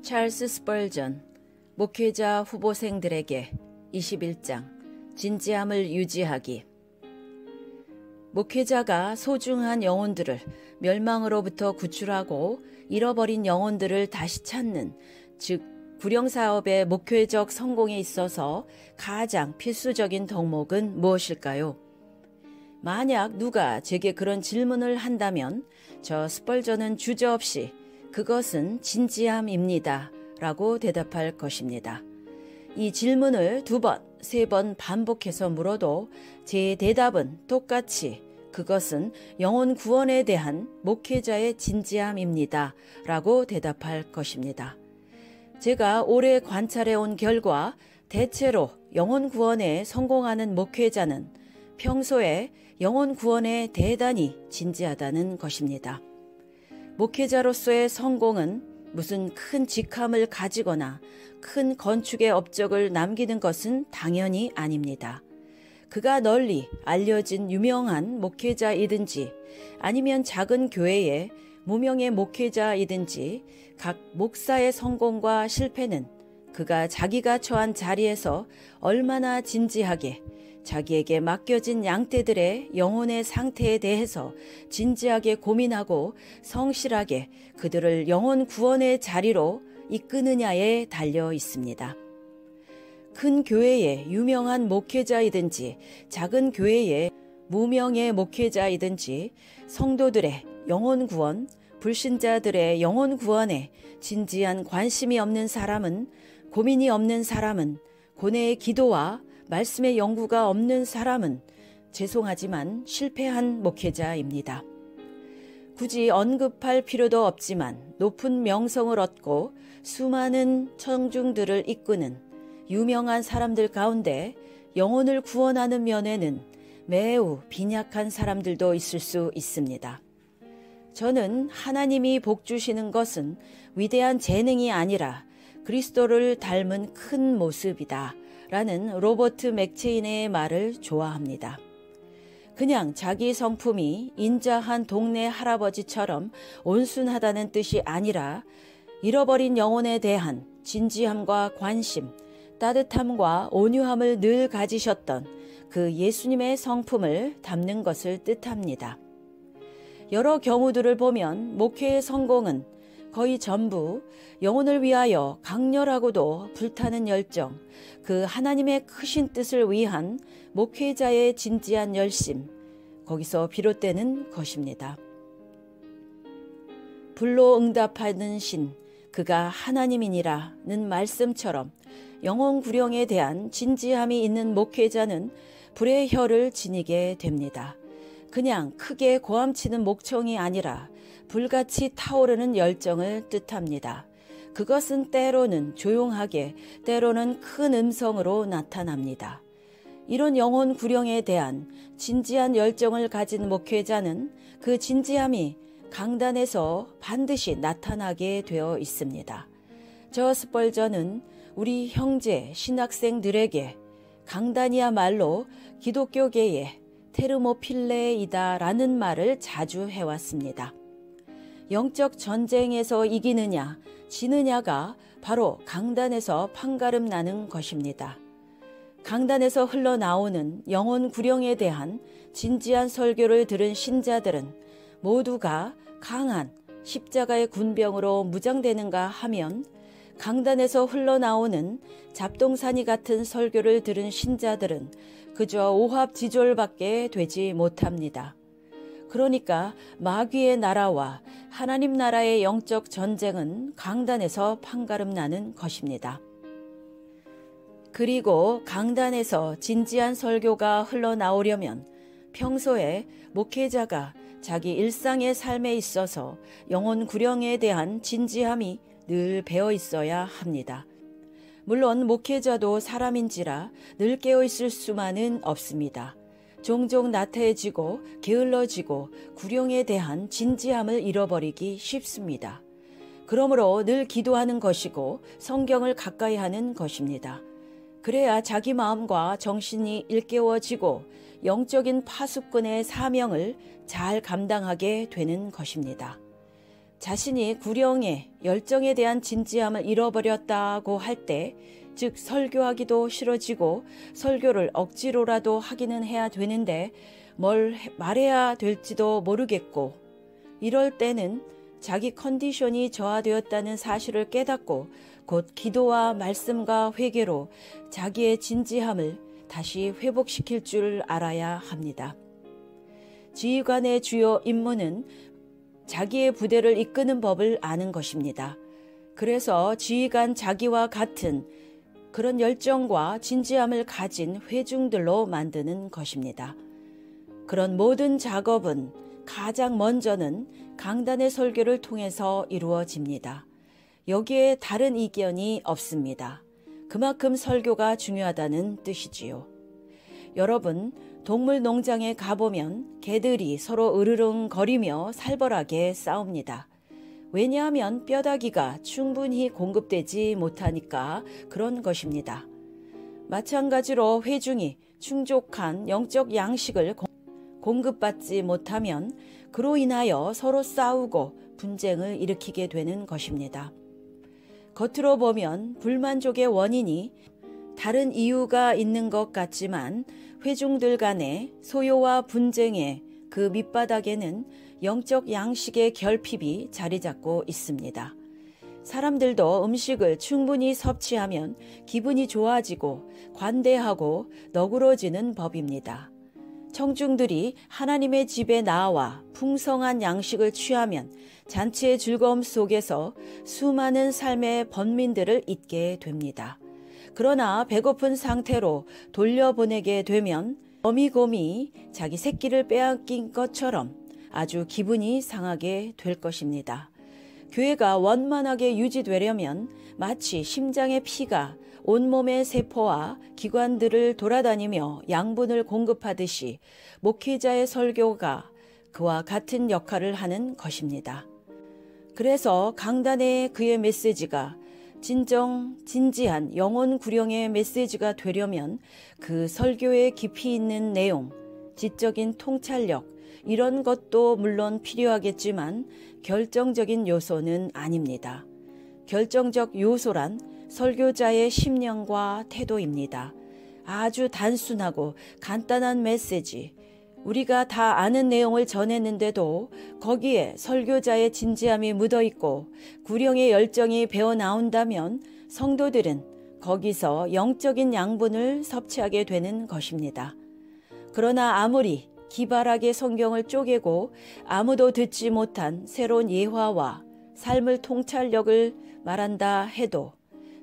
찰스 스펄전, 목회자 후보생들에게 21장, 진지함을 유지하기. 목회자가 소중한 영혼들을 멸망으로부터 구출하고 잃어버린 영혼들을 다시 찾는, 즉 구령사업의 목회적 성공에 있어서 가장 필수적인 덕목은 무엇일까요? 만약 누가 제게 그런 질문을 한다면 저 스펄전은 주저없이 그것은 진지함입니다 라고 대답할 것입니다. 이 질문을 2번, 3번 반복해서 물어도 제 대답은 똑같이 그것은 영혼 구원에 대한 목회자의 진지함입니다 라고 대답할 것입니다. 제가 오래 관찰해온 결과 대체로 영혼 구원에 성공하는 목회자는 평소에 영혼 구원에 대단히 진지하다는 것입니다. 목회자로서의 성공은 무슨 큰 직함을 가지거나 큰 건축의 업적을 남기는 것은 당연히 아닙니다. 그가 널리 알려진 유명한 목회자이든지 아니면 작은 교회의 무명의 목회자이든지 각 목사의 성공과 실패는 그가 자기가 처한 자리에서 얼마나 진지하게 자기에게 맡겨진 양떼들의 영혼의 상태에 대해서 진지하게 고민하고 성실하게 그들을 영혼 구원의 자리로 이끄느냐에 달려 있습니다. 큰 교회의 유명한 목회자이든지 작은 교회의 무명의 목회자이든지 성도들의 영혼 구원, 불신자들의 영혼 구원에 진지한 관심이 없는 사람은, 고민이 없는 사람은, 고뇌의 기도와 말씀의 연구가 없는 사람은 죄송하지만 실패한 목회자입니다. 굳이 언급할 필요도 없지만 높은 명성을 얻고 수많은 청중들을 이끄는 유명한 사람들 가운데 영혼을 구원하는 면에는 매우 빈약한 사람들도 있을 수 있습니다. 저는 하나님이 복 주시는 것은 위대한 재능이 아니라 그리스도를 닮은 큰 모습이다 라는 로버트 맥체인의 말을 좋아합니다. 그냥 자기 성품이 인자한 동네 할아버지처럼 온순하다는 뜻이 아니라 잃어버린 영혼에 대한 진지함과 관심, 따뜻함과 온유함을 늘 가지셨던 그 예수님의 성품을 담는 것을 뜻합니다. 여러 경우들을 보면 목회의 성공은 거의 전부 영혼을 위하여 강렬하고도 불타는 열정, 그 하나님의 크신 뜻을 위한 목회자의 진지한 열심, 거기서 비롯되는 것입니다. 불로 응답하는 신, 그가 하나님이니라는 말씀처럼 영혼 구령에 대한 진지함이 있는 목회자는 불의 혀를 지니게 됩니다. 그냥 크게 고함치는 목청이 아니라 불같이 타오르는 열정을 뜻합니다. 그것은 때로는 조용하게, 때로는 큰 음성으로 나타납니다. 이런 영혼 구령에 대한 진지한 열정을 가진 목회자는 그 진지함이 강단에서 반드시 나타나게 되어 있습니다. 저 스펄전은 우리 형제 신학생들에게 강단이야말로 기독교계의 테르모필레이다라는 말을 자주 해왔습니다. 영적 전쟁에서 이기느냐, 지느냐가 바로 강단에서 판가름 나는 것입니다. 강단에서 흘러나오는 영혼 구령에 대한 진지한 설교를 들은 신자들은 모두가 강한 십자가의 군병으로 무장되는가 하면 강단에서 흘러나오는 잡동사니 같은 설교를 들은 신자들은 그저 오합지졸밖에 되지 못합니다. 그러니까 마귀의 나라와 하나님 나라의 영적 전쟁은 강단에서 판가름 나는 것입니다. 그리고 강단에서 진지한 설교가 흘러나오려면 평소에 목회자가 자기 일상의 삶에 있어서 영혼 구령에 대한 진지함이 늘 배어 있어야 합니다. 물론 목회자도 사람인지라 늘 깨어 있을 수만은 없습니다. 종종 나태해지고 게을러지고 구령에 대한 진지함을 잃어버리기 쉽습니다. 그러므로 늘 기도하는 것이고 성경을 가까이 하는 것입니다. 그래야 자기 마음과 정신이 일깨워지고 영적인 파수꾼의 사명을 잘 감당하게 되는 것입니다. 자신이 구령의 열정에 대한 진지함을 잃어버렸다고 할 때, 즉 설교하기도 싫어지고 설교를 억지로라도 하기는 해야 되는데 뭘 말해야 될지도 모르겠고, 이럴 때는 자기 컨디션이 저하되었다는 사실을 깨닫고 곧 기도와 말씀과 회개로 자기의 진지함을 다시 회복시킬 줄 알아야 합니다. 지휘관의 주요 임무는 자기의 부대를 이끄는 법을 아는 것입니다. 그래서 지휘관 자기와 같은 그런 열정과 진지함을 가진 회중들로 만드는 것입니다. 그런 모든 작업은 가장 먼저는 강단의 설교를 통해서 이루어집니다. 여기에 다른 이견이 없습니다. 그만큼 설교가 중요하다는 뜻이지요. 여러분, 동물 농장에 가보면 개들이 서로 으르렁거리며 살벌하게 싸웁니다. 왜냐하면 뼈다귀가 충분히 공급되지 못하니까 그런 것입니다. 마찬가지로 회중이 충족한 영적 양식을 공급받지 못하면 그로 인하여 서로 싸우고 분쟁을 일으키게 되는 것입니다. 겉으로 보면 불만족의 원인이 다른 이유가 있는 것 같지만 회중들 간의 소요와 분쟁의 그 밑바닥에는 영적 양식의 결핍이 자리 잡고 있습니다. 사람들도 음식을 충분히 섭취하면 기분이 좋아지고 관대하고 너그러지는 법입니다. 청중들이 하나님의 집에 나와 풍성한 양식을 취하면 잔치의 즐거움 속에서 수많은 삶의 번민들을 잊게 됩니다. 그러나 배고픈 상태로 돌려보내게 되면 어미곰이 자기 새끼를 빼앗긴 것처럼 아주 기분이 상하게 될 것입니다. 교회가 원만하게 유지되려면 마치 심장의 피가 온몸의 세포와 기관들을 돌아다니며 양분을 공급하듯이 목회자의 설교가 그와 같은 역할을 하는 것입니다. 그래서 강단의 그의 메시지가 진지한 영혼 구령의 메시지가 되려면 그 설교에 깊이 있는 내용, 지적인 통찰력, 이런 것도 물론 필요하겠지만 결정적인 요소는 아닙니다. 결정적 요소란 설교자의 심령과 태도입니다. 아주 단순하고 간단한 메시지, 우리가 다 아는 내용을 전했는데도 거기에 설교자의 진지함이 묻어있고 구령의 열정이 배어나온다면 성도들은 거기서 영적인 양분을 섭취하게 되는 것입니다. 그러나 아무리 기발하게 성경을 쪼개고 아무도 듣지 못한 새로운 예화와 삶의 통찰력을 말한다 해도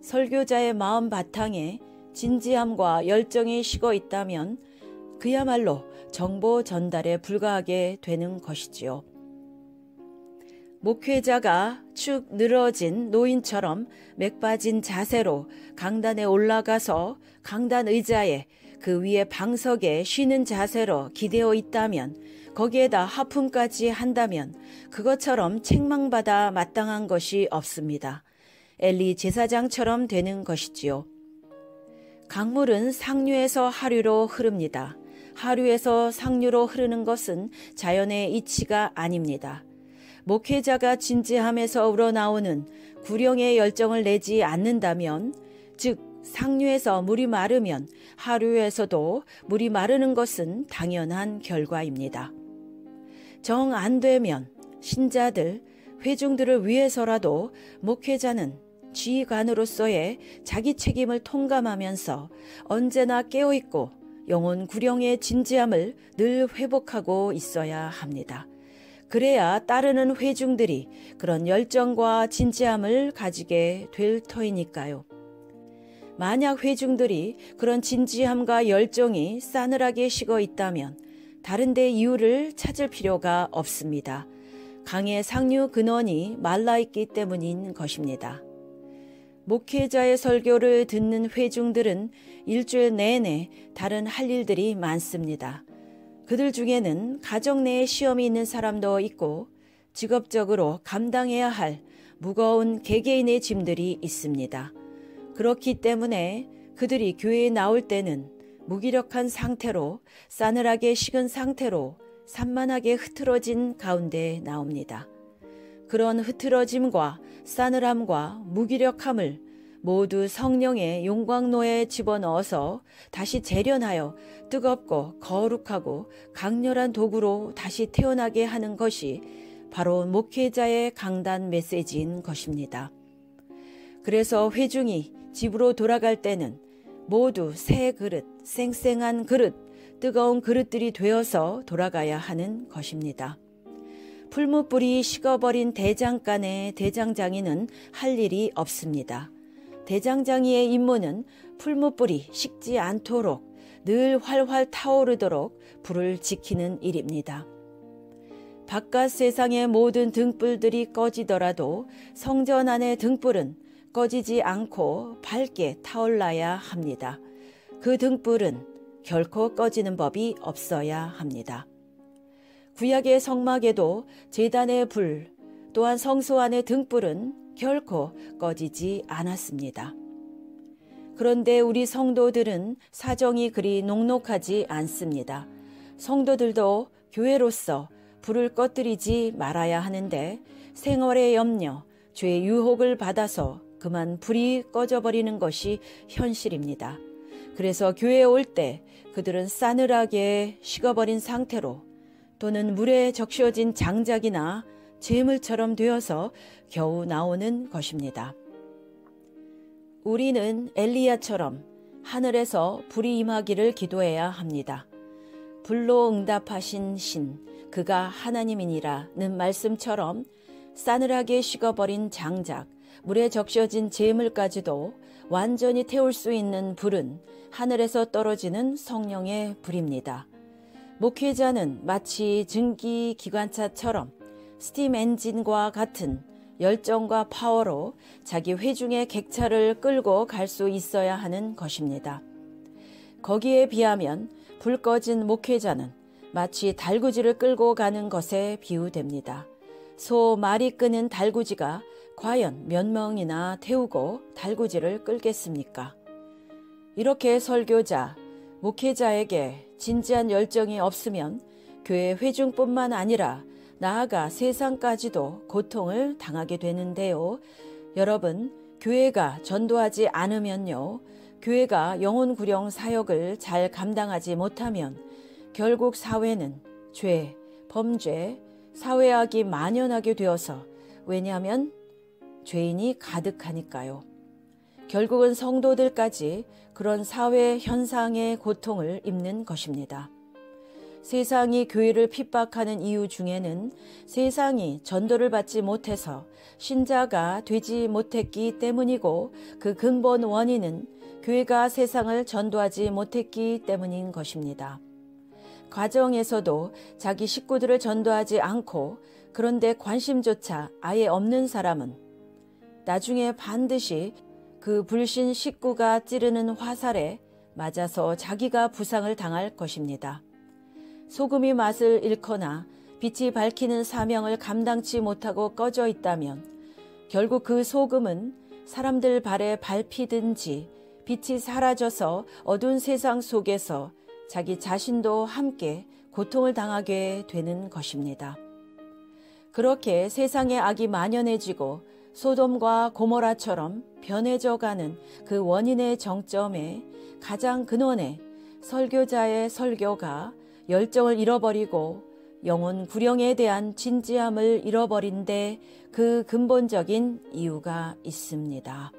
설교자의 마음 바탕에 진지함과 열정이 식어 있다면 그야말로 정보 전달에 불과하게 되는 것이지요. 목회자가 축 늘어진 노인처럼 맥 빠진 자세로 강단에 올라가서 강단 의자에 그 위에 방석에 쉬는 자세로 기대어 있다면, 거기에다 하품까지 한다면 그것처럼 책망받아 마땅한 것이 없습니다. 엘리 제사장처럼 되는 것이지요. 강물은 상류에서 하류로 흐릅니다. 하류에서 상류로 흐르는 것은 자연의 이치가 아닙니다. 목회자가 진지함에서 우러나오는 구령의 열정을 내지 않는다면, 즉 상류에서 물이 마르면 하류에서도 물이 마르는 것은 당연한 결과입니다. 정 안 되면 신자들, 회중들을 위해서라도 목회자는 지휘관으로서의 자기 책임을 통감하면서 언제나 깨어있고 영혼 구령의 진지함을 늘 회복하고 있어야 합니다. 그래야 따르는 회중들이 그런 열정과 진지함을 가지게 될 터이니까요. 만약 회중들이 그런 진지함과 열정이 싸늘하게 식어 있다면 다른 데 이유를 찾을 필요가 없습니다. 강의 상류 근원이 말라있기 때문인 것입니다. 목회자의 설교를 듣는 회중들은 일주일 내내 다른 할 일들이 많습니다. 그들 중에는 가정 내에 시험이 있는 사람도 있고 직업적으로 감당해야 할 무거운 개개인의 짐들이 있습니다. 그렇기 때문에 그들이 교회에 나올 때는 무기력한 상태로, 싸늘하게 식은 상태로 산만하게 흐트러진 가운데 나옵니다. 그런 흐트러짐과 싸늘함과 무기력함을 모두 성령의 용광로에 집어넣어서 다시 재련하여 뜨겁고 거룩하고 강렬한 도구로 다시 태어나게 하는 것이 바로 목회자의 강단 메시지인 것입니다. 그래서 회중이 집으로 돌아갈 때는 모두 새 그릇, 쌩쌩한 그릇, 뜨거운 그릇들이 되어서 돌아가야 하는 것입니다. 풀무불이 식어버린 대장간의 대장장이는 할 일이 없습니다. 대장장이의 임무는 풀무불이 식지 않도록 늘 활활 타오르도록 불을 지키는 일입니다. 바깥 세상의 모든 등불들이 꺼지더라도 성전 안의 등불은 꺼지지 않고 밝게 타올라야 합니다. 그 등불은 결코 꺼지는 법이 없어야 합니다. 구약의 성막에도 제단의 불, 또한 성소 안의 등불은 결코 꺼지지 않았습니다. 그런데 우리 성도들은 사정이 그리 녹록하지 않습니다. 성도들도 교회로서 불을 꺼뜨리지 말아야 하는데 생활의 염려, 죄의 유혹을 받아서 그만 불이 꺼져버리는 것이 현실입니다. 그래서 교회에 올 때 그들은 싸늘하게 식어버린 상태로 또는 물에 적셔진 장작이나 재물처럼 되어서 겨우 나오는 것입니다. 우리는 엘리야처럼 하늘에서 불이 임하기를 기도해야 합니다. 불로 응답하신 신, 그가 하나님이니라는 말씀처럼 싸늘하게 식어버린 장작, 물에 적셔진 재물까지도 완전히 태울 수 있는 불은 하늘에서 떨어지는 성령의 불입니다. 목회자는 마치 증기기관차처럼 스팀 엔진과 같은 열정과 파워로 자기 회중의 객차를 끌고 갈 수 있어야 하는 것입니다. 거기에 비하면 불 꺼진 목회자는 마치 달구지를 끌고 가는 것에 비유됩니다. 소 말이 끄는 달구지가 과연 몇 명이나 태우고 달구지를 끌겠습니까? 이렇게 설교자, 목회자에게 진지한 열정이 없으면 교회 회중뿐만 아니라 나아가 세상까지도 고통을 당하게 되는데요. 여러분, 교회가 전도하지 않으면요, 교회가 영혼구령 사역을 잘 감당하지 못하면 결국 사회는 죄, 범죄, 사회악이 만연하게 되어서, 왜냐하면 죄인이 가득하니까요. 결국은 성도들까지 그런 사회 현상의 고통을 입는 것입니다. 세상이 교회를 핍박하는 이유 중에는 세상이 전도를 받지 못해서 신자가 되지 못했기 때문이고, 그 근본 원인은 교회가 세상을 전도하지 못했기 때문인 것입니다. 가정에서도 자기 식구들을 전도하지 않고 그런데 관심조차 아예 없는 사람은 나중에 반드시 그 불신 식구가 찌르는 화살에 맞아서 자기가 부상을 당할 것입니다. 소금이 맛을 잃거나 빛이 밝히는 사명을 감당치 못하고 꺼져 있다면 결국 그 소금은 사람들 발에 밟히든지 빛이 사라져서 어두운 세상 속에서 자기 자신도 함께 고통을 당하게 되는 것입니다. 그렇게 세상의 악이 만연해지고 소돔과 고모라처럼 변해져가는 그 원인의 정점에 가장 근원에 설교자의 설교가 열정을 잃어버리고 영혼 구령에 대한 진지함을 잃어버린 데 그 근본적인 이유가 있습니다.